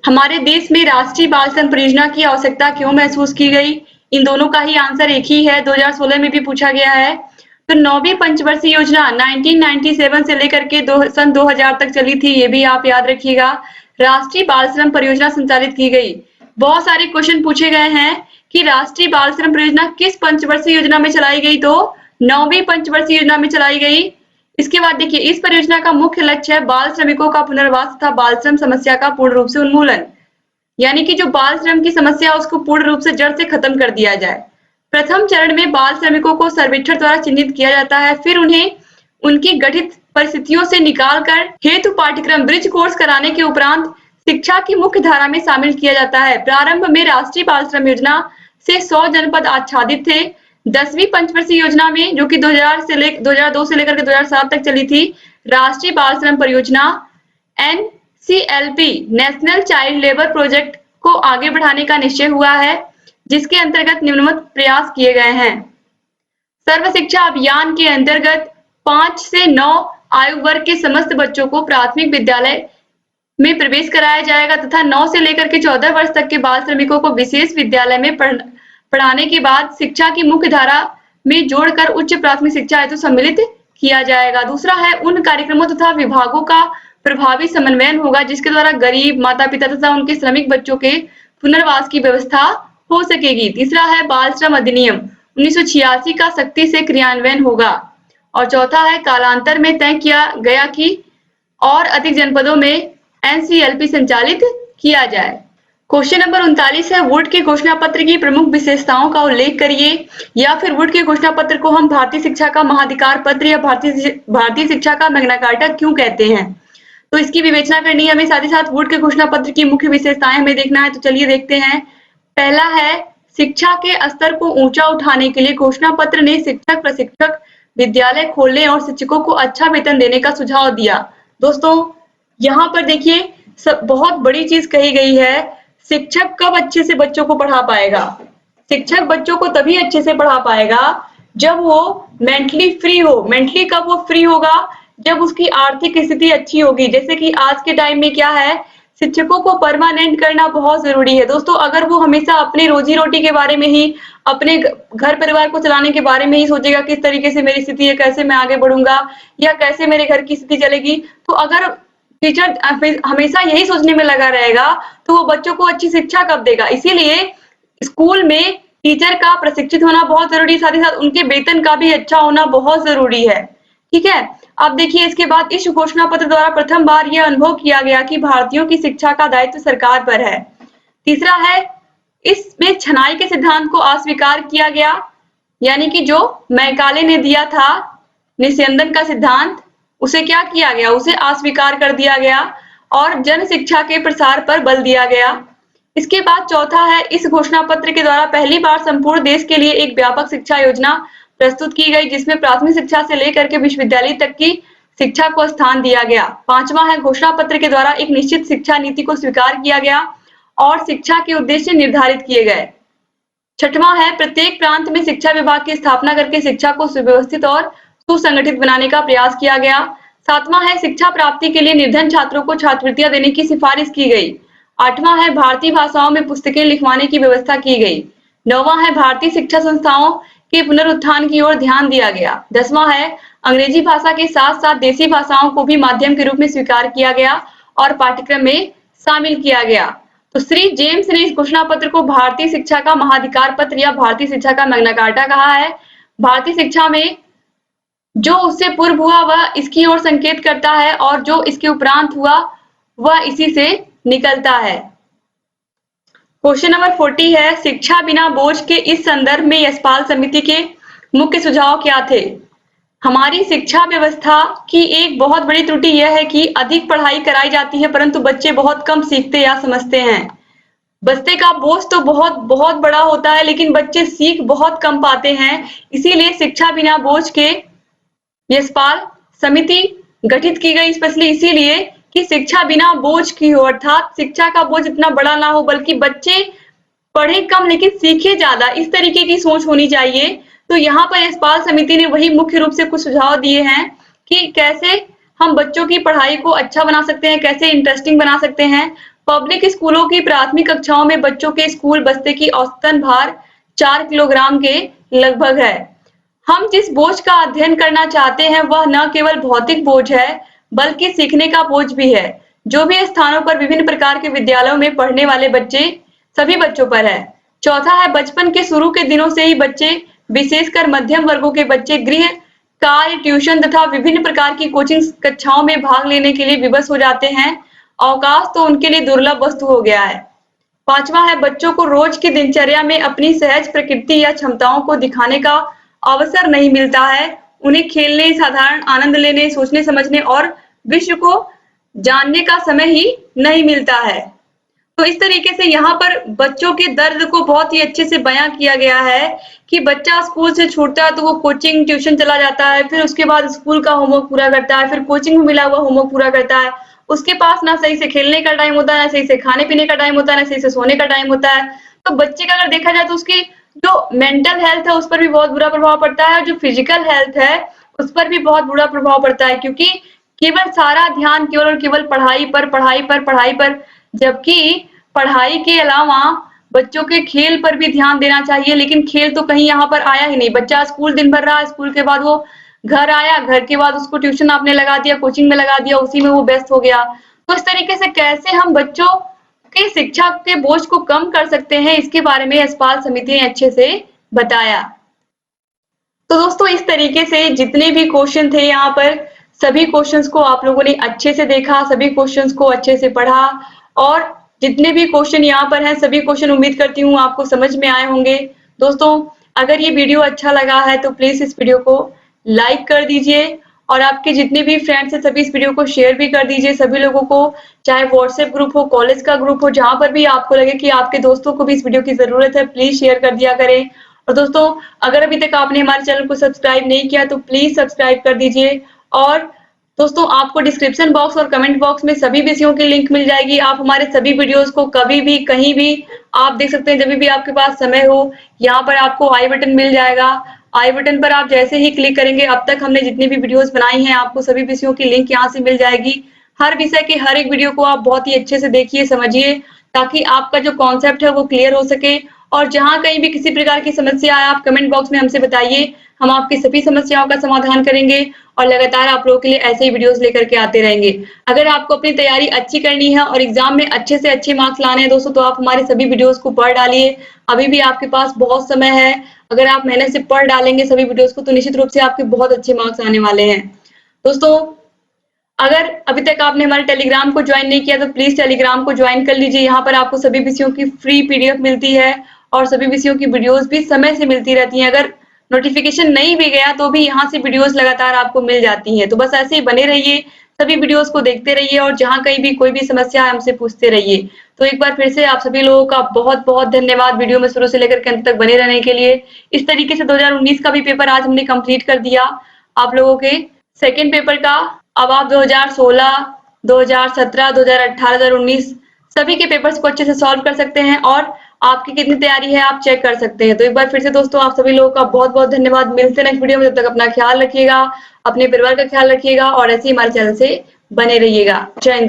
हमारे देश में राष्ट्रीय बाल श्रम परियोजना की आवश्यकता क्यों महसूस की गई? इन दोनों का ही आंसर एक ही है, 2016 में भी पूछा गया है। तो 9वीं पंचवर्षीय योजना 1997 से लेकर के सन 2000 तक चली थी, ये भी आप याद रखिएगा। राष्ट्रीय बाल श्रम परियोजना संचालित की गई। बहुत सारे क्वेश्चन पूछे गए हैं कि राष्ट्रीय बाल श्रम परियोजना किस पंचवर्षीय योजना में चलाई गई, तो 9वीं पंचवर्षीय योजना में चलाई गई। इसके बाद देखिए इस परियोजना का मुख्य लक्ष्य है बाल श्रमिकों का पुनर्वास तथा बाल श्रम समस्या का पूर्ण रूप से उन्मूलन, यानी कि जो बाल श्रम की समस्या है उसको पूर्ण रूप से जड़ से खत्म कर दिया जाए। प्रथम चरण में बाल श्रमिकों को सर्वेक्षण द्वारा चिन्हित किया जाता है, फिर उन्हें उनकी गठित परिस्थितियों से निकालकर हेतु पाठ्यक्रम ब्रिज कोर्स कराने के उपरांत शिक्षा की मुख्य धारा में शामिल किया जाता है। प्रारंभ में राष्ट्रीय बाल श्रम योजना से 100 जनपद आच्छादित थे। 10वीं पंचवर्षीय योजना में, जो कि 2002 से लेकर के 2007 तक चली थी, राष्ट्रीय बाल श्रम परियोजना NCLP national child labour project को आगे बढ़ाने का निश्चय हुआ है, जिसके अंतर्गत निम्नवत प्रयास किए गए हैं। सर्व शिक्षा अभियान के अंतर्गत 5 से 9 आयु वर्ग के समस्त बच्चों को प्राथमिक विद्यालय में प्रवेश कराया जाएगा तथा 9 से लेकर के 14 वर्ष तक के बाल श्रमिकों को विशेष विद्यालय में पढ़ाने के बाद शिक्षा की मुख्य धारा में जोड़कर उच्च प्राथमिक शिक्षा हेतु सम्मिलित किया जाएगा। दूसरा है उन कार्यक्रमों तथा विभागों का प्रभावी समन्वयन होगा जिसके द्वारा गरीब माता पिता तथा उनके श्रमिक बच्चों के पुनर्वास की व्यवस्था हो सकेगी। तीसरा है बाल श्रम अधिनियम 1986 का सख्ती से क्रियान्वयन होगा। और चौथा है कालांतर में तय किया गया कि और अधिक जनपदों में एनसीएलपी संचालित किया जाए। क्वेश्चन नंबर 39 है वुड के घोषणा पत्र की प्रमुख विशेषताओं का उल्लेख करिए, या फिर वुड के घोषणा पत्र को हम भारतीय शिक्षा का महाधिकार पत्र या भारतीय शिक्षा का मैग्ना कार्टा क्यों कहते हैं, तो इसकी विवेचना करनी है हमें। साथ ही साथ वुड के घोषणा पत्र की मुख्य विशेषताएं हमें देखना है, तो चलिए देखते हैं। पहला है शिक्षा के स्तर को ऊंचा उठाने के लिए घोषणा पत्र ने शिक्षक, प्रशिक्षक, विद्यालय खोलने और शिक्षकों को अच्छा वेतन देने का सुझाव दिया। दोस्तों यहाँ पर देखिए बहुत बड़ी चीज कही गई है, शिक्षक कब अच्छे से बच्चों को पढ़ा पाएगा। शिक्षक बच्चों को तभी अच्छे से पढ़ा पाएगा जब वो मेंटली फ्री हो। मेंटली कब वो फ्री होगा, जब उसकी आर्थिक स्थिति अच्छी होगी। जैसे कि आज के टाइम में क्या है, शिक्षकों को परमानेंट करना बहुत जरूरी है। दोस्तों अगर वो हमेशा अपनी रोजी रोटी के बारे में ही, अपने घर परिवार को चलाने के बारे में ही सोचेगा, किस तरीके से मेरी स्थिति है, कैसे मैं आगे बढ़ूंगा या कैसे मेरे घर की स्थिति चलेगी, तो अगर टीचर हमेशा यही सोचने में लगा रहेगा तो वो बच्चों को अच्छी शिक्षा कब देगा। इसीलिए स्कूल में टीचर का प्रशिक्षित होना बहुत जरूरी है, साथ ही साथ उनके वेतन का भी अच्छा होना बहुत जरूरी है। ठीक है, अब देखिए इसके बाद इस घोषणा पत्र द्वारा प्रथम बार यह अनुभव किया गया कि भारतीयों की शिक्षा का दायित्व सरकार पर है। तीसरा है इसमें छनाई के सिद्धांत को अस्वीकार किया गया, यानी कि जो मैकाले ने दिया था निस्यंदन का सिद्धांत, उसे क्या किया गया, उसे अस्वीकार कर दिया गया और जन शिक्षा के प्रसार पर बल दिया गया। इसके बाद चौथा है इस घोषणा पत्र के द्वारा पहली बार संपूर्ण देश के लिए एक व्यापक शिक्षा योजना प्रस्तुत की गई, जिसमें प्राथमिक शिक्षा से लेकर के विश्वविद्यालय तक की शिक्षा को स्थान दिया गया। पांचवा है घोषणा पत्र के द्वारा एक निश्चित शिक्षा नीति को स्वीकार किया गया और शिक्षा के उद्देश्य निर्धारित किए गए। छठवां है प्रत्येक प्रांत में शिक्षा विभाग की स्थापना करके शिक्षा को सुव्यवस्थित और सुसंगठित बनाने का प्रयास किया गया। सातवां है शिक्षा प्राप्ति के लिए निर्धन छात्रों को छात्रवृत्तियां देने की सिफारिश की गई। आठवां है भारतीय भाषाओं में पुस्तकें लिखवाने की व्यवस्था की गई। नौवां है भारतीय शिक्षा संस्थाओं के पुनरुत्थान की ओर ध्यान दिया गया। 10वां है अंग्रेजी भाषा के साथ साथ देसी भाषाओं को भी माध्यम के रूप में स्वीकार किया गया और पाठ्यक्रम में शामिल किया गया। तो श्री जेम्स ने इस घोषणा पत्र को भारतीय शिक्षा का महाधिकार पत्र या भारतीय शिक्षा का मैग्ना कार्टा कहा है। भारतीय शिक्षा में जो उससे पूर्व हुआ वह इसकी ओर संकेत करता है और जो इसके उपरांत हुआ वह इसी से निकलता है। क्वेश्चन नंबर 40 है शिक्षा बिना बोझ के इस संदर्भ में यशपाल समिति के मुख्य सुझाव क्या थे। हमारी शिक्षा व्यवस्था की एक बहुत बड़ी त्रुटि यह है कि अधिक पढ़ाई कराई जाती है परंतु बच्चे बहुत कम सीखते या समझते हैं। बस्ते का बोझ तो बहुत बहुत बड़ा होता है लेकिन बच्चे सीख बहुत कम पाते हैं। इसीलिए शिक्षा बिना बोझ के यशपाल समिति गठित की गई, स्पेशली इसीलिए कि शिक्षा बिना बोझ की हो, अर्थात शिक्षा का बोझ इतना बड़ा ना हो बल्कि बच्चे पढ़े कम लेकिन सीखे ज्यादा, इस तरीके की सोच होनी चाहिए। तो यहाँ पर यशपाल समिति ने वही मुख्य रूप से कुछ सुझाव दिए हैं कि कैसे हम बच्चों की पढ़ाई को अच्छा बना सकते हैं, कैसे इंटरेस्टिंग बना सकते हैं। पब्लिक स्कूलों की प्राथमिक कक्षाओं में बच्चों के स्कूल बस्ते की औसतन भार 4 किलोग्राम के लगभग है। हम जिस बोझ का अध्ययन करना चाहते हैं वह न केवल भौतिक बोझ है बल्कि सीखने का बोझ भी है, जो भी स्थानों पर विभिन्न प्रकार के विद्यालयों में पढ़ने वाले बच्चे सभी बच्चों पर है। चौथा है बचपन के शुरू के दिनों से ही बच्चे, विशेषकर मध्यम वर्गों के बच्चे, गृह कार्य, ट्यूशन तथा विभिन्न प्रकार की कोचिंग कक्षाओं में भाग लेने के लिए विवश हो जाते हैं। अवकाश तो उनके लिए दुर्लभ वस्तु हो गया है। पांचवा है बच्चों को रोज की दिनचर्या में अपनी सहज प्रकृति या क्षमताओं को दिखाने का अवसर नहीं मिलता है। उन्हें खेलने, साधारण आनंद लेने, सोचने समझने और विश्व को जानने का समय ही नहीं मिलता है। तो इस तरीके से यहाँ पर बच्चों के दर्द को बहुत ही अच्छे से बयां किया गया है कि बच्चा स्कूल से छूटता है तो वो कोचिंग, ट्यूशन चला जाता है, फिर उसके बाद स्कूल का होमवर्क पूरा करता है, फिर कोचिंग में मिला हुआ होमवर्क पूरा करता है। उसके पास ना सही से खेलने का टाइम होता है, ना सही से खाने पीने का टाइम होता है, ना सही से सोने का टाइम होता है। तो बच्चे का अगर देखा जाए तो उसकी जो मेंटल हेल्थ है उस पर भी बहुत बुरा प्रभाव पड़ता है और जो फिजिकल हेल्थ है उस पर भी बहुत बुरा प्रभाव पड़ता है, क्योंकि केवल सारा ध्यान केवल और केवल पढ़ाई पर, जबकि पढ़ाई के अलावा बच्चों के खेल पर भी ध्यान देना चाहिए। लेकिन खेल तो कहीं यहाँ पर आया ही नहीं। बच्चा स्कूल दिन भर रहा, स्कूल के बाद वो घर आया, घर के बाद उसको ट्यूशन आपने लगा दिया, कोचिंग में लगा दिया, उसी में वो व्यस्त हो गया। तो इस तरीके से कैसे हम बच्चों की शिक्षा के बोझ को कम कर सकते हैं, इसके बारे में यशपाल समिति ने अच्छे से बताया। तो दोस्तों इस तरीके से जितने भी क्वेश्चन थे यहाँ पर सभी क्वेश्चंस को आप लोगों ने अच्छे से देखा, सभी क्वेश्चंस को अच्छे से पढ़ा और जितने भी क्वेश्चन यहाँ पर हैं सभी क्वेश्चन उम्मीद करती हूँ आपको समझ में आए होंगे। दोस्तों अगर ये वीडियो अच्छा लगा है तो प्लीज इस वीडियो को लाइक कर दीजिए और आपके जितने भी फ्रेंड्स हैं सभी इस वीडियो को शेयर भी कर दीजिए सभी लोगों को, चाहे व्हाट्सएप ग्रुप हो, कॉलेज का ग्रुप हो, जहां पर भी आपको लगे कि आपके दोस्तों को भी इस वीडियो की जरूरत है प्लीज शेयर कर दिया करें। और दोस्तों अगर अभी तक आपने हमारे चैनल को सब्सक्राइब नहीं किया तो प्लीज सब्सक्राइब कर दीजिए और दोस्तों आपको डिस्क्रिप्शन बॉक्स और कमेंट बॉक्स में सभी विषयों की लिंक मिल जाएगी। आप हमारे सभी वीडियोस को कभी भी कहीं भी आप देख सकते हैं, जब भी आपके पास समय हो। यहाँ पर आपको आई बटन मिल जाएगा, आई बटन पर आप जैसे ही क्लिक करेंगे अब तक हमने जितनी भी वीडियोस बनाई हैं आपको सभी विषयों की लिंक यहाँ से मिल जाएगी। हर विषय के हर एक वीडियो को आप बहुत ही अच्छे से देखिए, समझिए, ताकि आपका जो कॉन्सेप्ट है वो क्लियर हो सके। और जहां कहीं भी किसी प्रकार की समस्या आए आप कमेंट बॉक्स में हमसे बताइए, हम आपकी सभी समस्याओं का समाधान करेंगे और लगातार आप लोगों के लिए ऐसे ही वीडियोस लेकर के आते रहेंगे। अगर आपको अपनी तैयारी अच्छी करनी है और एग्जाम में अच्छे से अच्छे मार्क्स लाने हैं दोस्तों तो आप हमारे सभी वीडियोस को पढ़ डालिए। अभी भी आपके पास बहुत समय है, अगर आप मेहनत से पढ़ डालेंगे सभी वीडियोस को तो निश्चित रूप से आपके बहुत अच्छे मार्क्स आने वाले हैं। दोस्तों अगर अभी तक आपने हमारे टेलीग्राम को ज्वाइन नहीं किया तो प्लीज टेलीग्राम को ज्वाइन कर लीजिए। यहाँ पर आपको सभी विषयों की फ्री पीडीएफ मिलती है और सभी विषयों की वीडियोस भी समय से मिलती रहती हैं। अगर नोटिफिकेशन नहीं भी गया तो भी यहाँ से वीडियोस लगातार आपको मिल जाती हैं। तो बस ऐसे ही बने रहिए, सभी वीडियोस को देखते रहिए और जहाँ कहीं भी कोई भी समस्या है हमसे पूछते रहिए। तो एक बार फिर से आप सभी लोगों का बहुत बहुत धन्यवाद वीडियो में शुरू से लेकर के अंत तक बने रहने के लिए। इस तरीके से 2019 का भी पेपर आज हमने कंप्लीट कर दिया आप लोगों के सेकेंड पेपर का। अब आप 2016, 2017, 2018, 2019 सभी के पेपर्स को अच्छे से सॉल्व कर सकते हैं और आपकी कितनी तैयारी है आप चेक कर सकते हैं। तो एक बार फिर से दोस्तों आप सभी लोगों का बहुत बहुत धन्यवाद। मिलते हैं नेक्स्ट वीडियो में, तब तक अपना ख्याल रखिएगा, अपने परिवार का ख्याल रखिएगा और ऐसे ही हमारे चैनल से बने रहिएगा। जय हिंद।